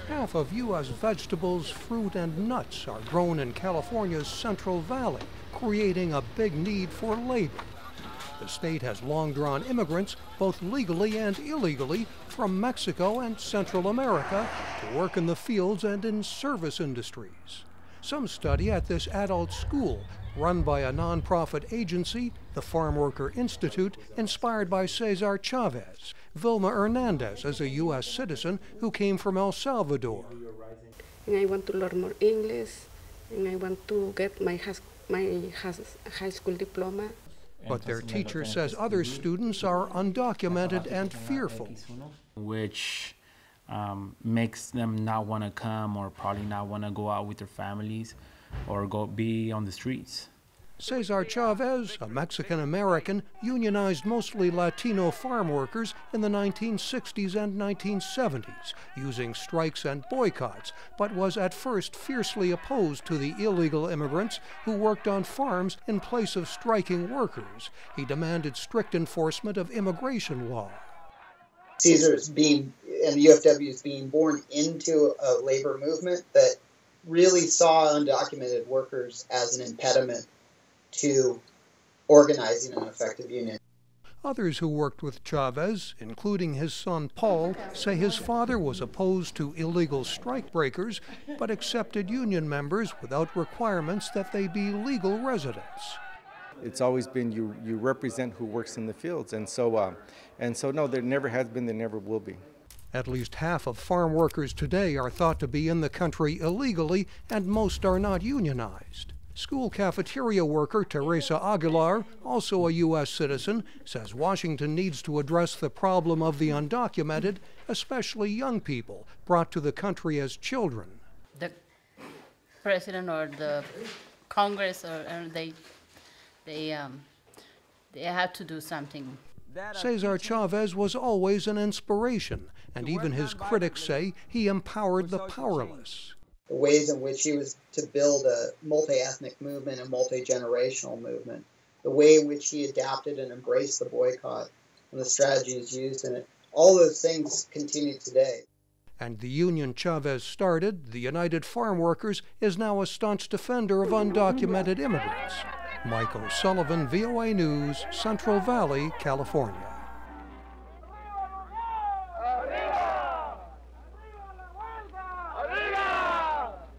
Half of U.S. vegetables, fruit, and nuts are grown in California's Central Valley, creating a big need for labor. The state has long drawn immigrants, both legally and illegally, from Mexico and Central America to work in the fields and in service industries. Some study at this adult school, run by a nonprofit agency, the Farm Worker Institute, inspired by Cesar Chavez. Vilma Hernandez is a U.S. citizen who came from El Salvador. And I want to learn more English, and I want to get my high school diploma. But their teacher says other students are undocumented and fearful, which makes them not want to come, or probably not want to go out with their families or go be on the streets. Cesar Chavez, a Mexican-American, unionized mostly Latino farm workers in the 1960s and 1970s, using strikes and boycotts, but was at first fiercely opposed to the illegal immigrants who worked on farms in place of striking workers. He demanded strict enforcement of immigration law. Cesar's and the UFW is being born into a labor movement that really saw undocumented workers as an impediment to organizing an effective union. Others who worked with Chavez, including his son Paul, say his father was opposed to illegal strikebreakers, but accepted union members without requirements that they be legal residents. It's always been you represent who works in the fields, and so no, there never has been, there never will be. At least half of farm workers today are thought to be in the country illegally, and most are not unionized. School cafeteria worker Teresa Aguilar, also a U.S. citizen, says Washington needs to address the problem of the undocumented, especially young people brought to the country as children. The president or the Congress, they have to do something. Cesar Chavez was always an inspiration, and even his critics say he empowered the powerless. The ways in which he was to build a multi-ethnic movement, a multi-generational movement, the way in which he adapted and embraced the boycott and the strategies used in it, all those things continue today. And the union Chavez started, the United Farm Workers, is now a staunch defender of undocumented immigrants. Mike O'Sullivan, VOA News, Central Valley, California.